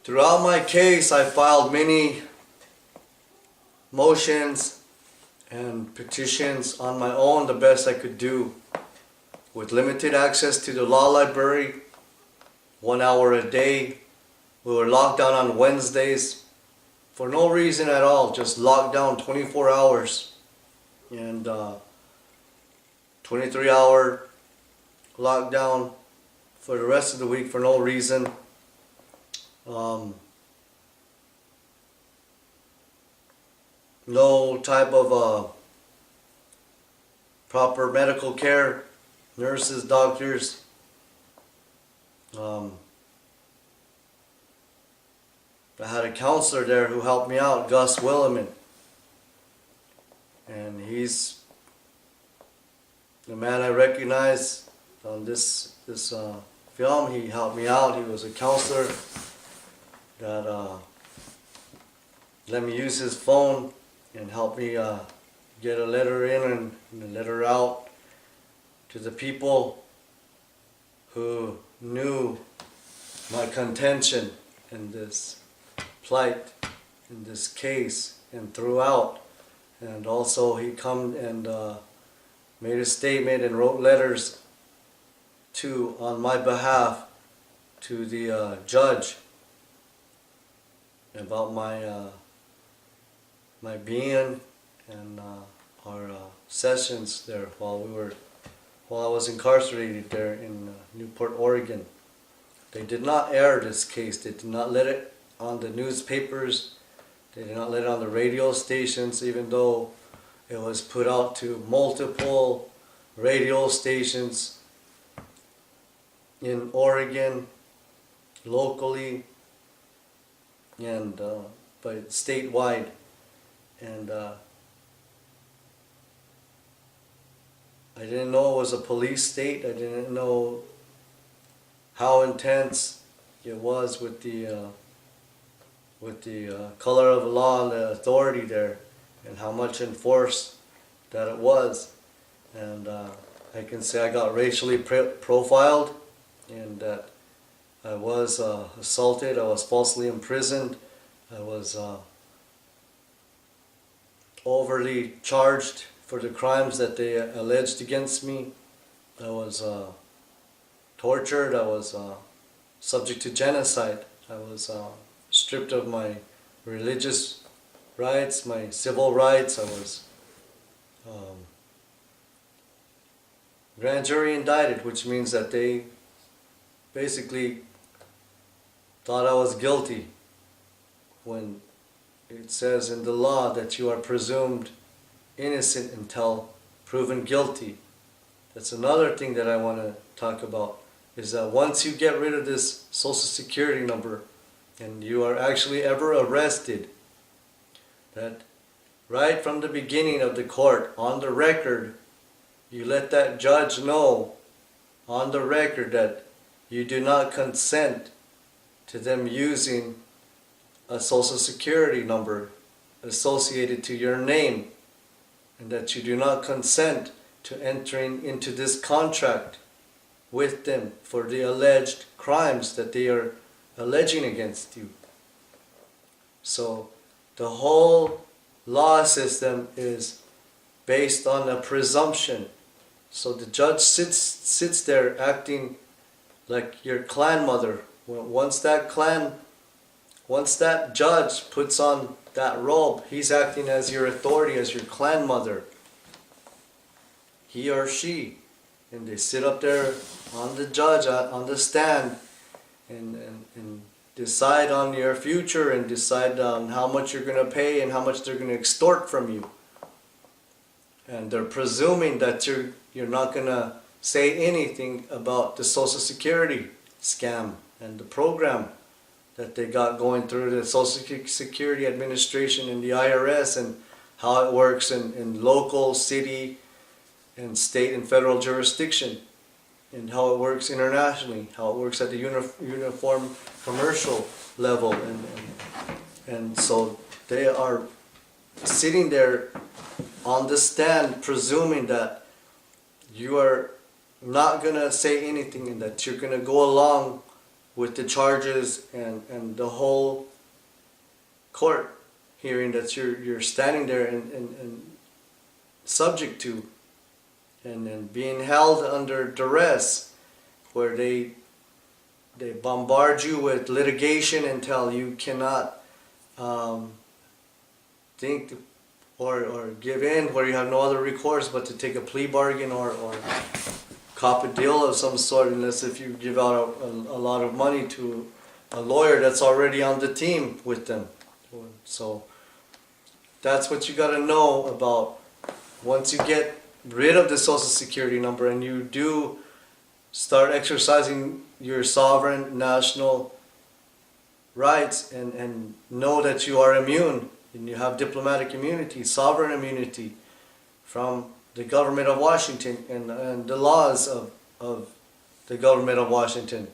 Throughout my case, I filed many motions and petitions on my own, the best I could do, with limited access to the law library, 1 hour a day. We were locked down on Wednesdays for no reason at all, just locked down 24 hours, and 23-hour lockdown for the rest of the week for no reason. No type of proper medical care, nurses, doctors. I had a counselor there who helped me out, Gus Williman, and he's the man I recognize on this film. He helped me out. He was a counselor that let me use his phone and help me get a letter in and a letter out to the people who knew my contention in this plight, in this case, and throughout. And also he come and made a statement and wrote letters on my behalf to the judge about my being and our sessions there while I was incarcerated there in Newport, Oregon. They did not air this case. They did not let it on the newspapers. They did not let it on the radio stations, even though it was put out to multiple radio stations in Oregon, locally, and but statewide. And I didn't know it was a police state. I didn't know how intense it was with the color of law and the authority there, and how much enforced that it was. And I can say I got racially profiled, and that I was assaulted, I was falsely imprisoned, I was overly charged for the crimes that they alleged against me. I was tortured, I was subject to genocide, I was stripped of my religious rights, my civil rights. I was grand jury indicted, which means that they basically thought I was guilty, when it says in the law that you are presumed innocent until proven guilty. That's another thing that I want to talk about, is that once you get rid of this Social Security number and you are actually ever arrested, that right from the beginning of the court, on the record, you let that judge know on the record that you do not consent to them using a Social Security number associated to your name, and that you do not consent to entering into this contract with them for the alleged crimes that they are alleging against you. So the whole law system is based on a presumption. So the judge sits there acting like your clan mother. Once that judge puts on that robe, he's acting as your authority, as your clan mother, he or she. And they sit up there on the judge, on the stand, and decide on your future, and decide on how much you're going to pay and how much they're going to extort from you. And they're presuming that you're not going to say anything about the Social Security scam and the program that they got going through the Social Security Administration and the IRS, and how it works in local, city, and state and federal jurisdiction, and how it works internationally, how it works at the uniform commercial level. And so they are sitting there on the stand presuming that you are not going to say anything, and that you're going to go along with the charges and the whole court hearing that you're standing there and subject to, and being held under duress, where they bombard you with litigation until you cannot think or give in, where you have no other recourse but to take a plea bargain or cop a deal of some sort, unless if you give out a lot of money to a lawyer that's already on the team with them. So that's what you got to know about. Once you get rid of the Social Security number and you do start exercising your sovereign national rights and know that you are immune and you have diplomatic immunity, sovereign immunity from the government of Washington and the laws of the government of Washington.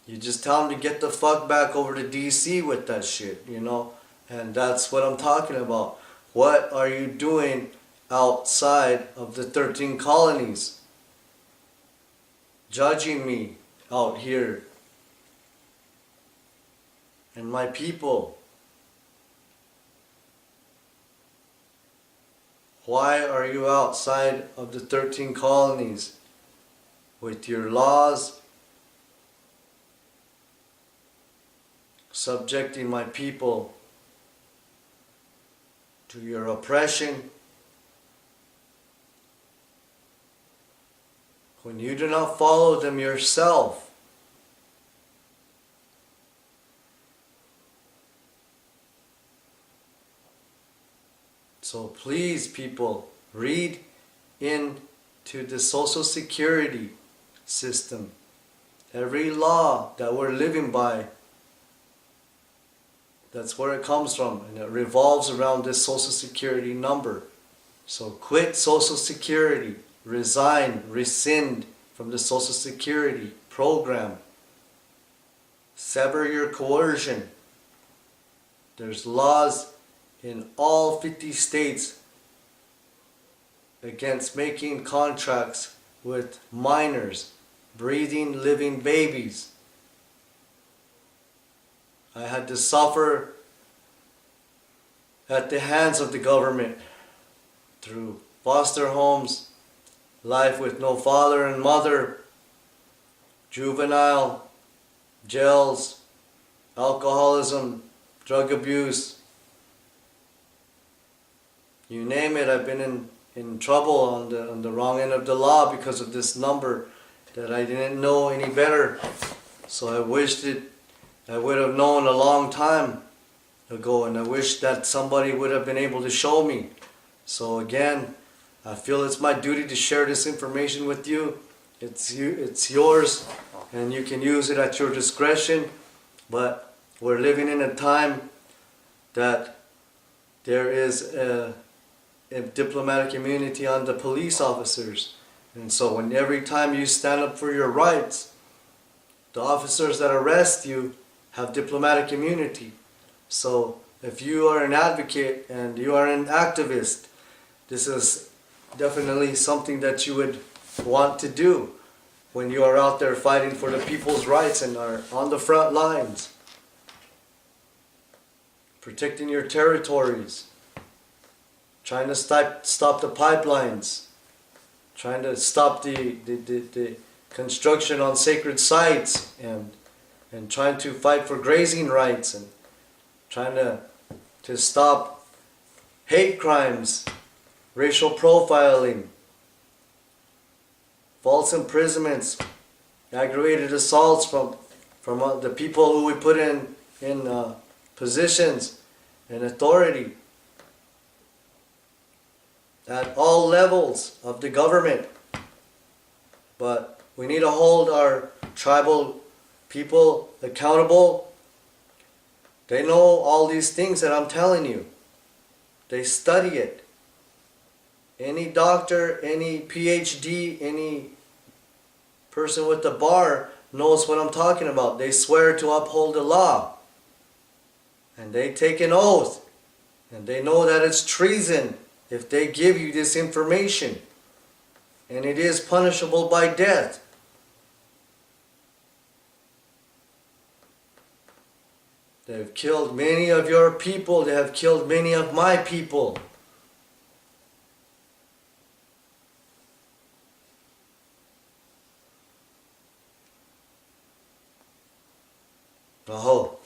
You just tell them to get the fuck back over to DC with that shit, you know? And that's what I'm talking about. What are you doing outside of the 13 colonies? Judging me out here and my people. Why are you outside of the 13 colonies with your laws, subjecting my people to your oppression, when you do not follow them yourself? So please, people, read into the Social Security system. Every law that we're living by, that's where it comes from, and it revolves around this Social Security number. So quit Social Security, resign, rescind from the Social Security program. Sever your coercion. There's laws in all 50 states against making contracts with minors, breathing, living babies. I had to suffer at the hands of the government through foster homes, life with no father and mother, juvenile, jails, alcoholism, drug abuse. You name it, I've been in trouble on the wrong end of the law because of this number that I didn't know any better. So I wished I would have known a long time ago, and I wish that somebody would have been able to show me. So again, I feel it's my duty to share this information with you. It's yours, and you can use it at your discretion. But we're living in a time that there is a diplomatic immunity on the police officers. And so when every time you stand up for your rights, the officers that arrest you have diplomatic immunity. So if you are an advocate and you are an activist, this is definitely something that you would want to do when you are out there fighting for the people's rights and are on the front lines, protecting your territories, trying to stop the pipelines, trying to stop the construction on sacred sites, and trying to fight for grazing rights, and trying to stop hate crimes, racial profiling, false imprisonments, aggravated assaults from the people who we put in positions and authority at all levels of the government. But we need to hold our tribal people accountable. They know all these things that I'm telling you. They study it. Any doctor, any PhD, any person with the bar knows what I'm talking about. They swear to uphold the law. And they take an oath. And they know that it's treason if they give you this information. And it is punishable by death. They've killed many of your people. They have killed many of my people. Aho.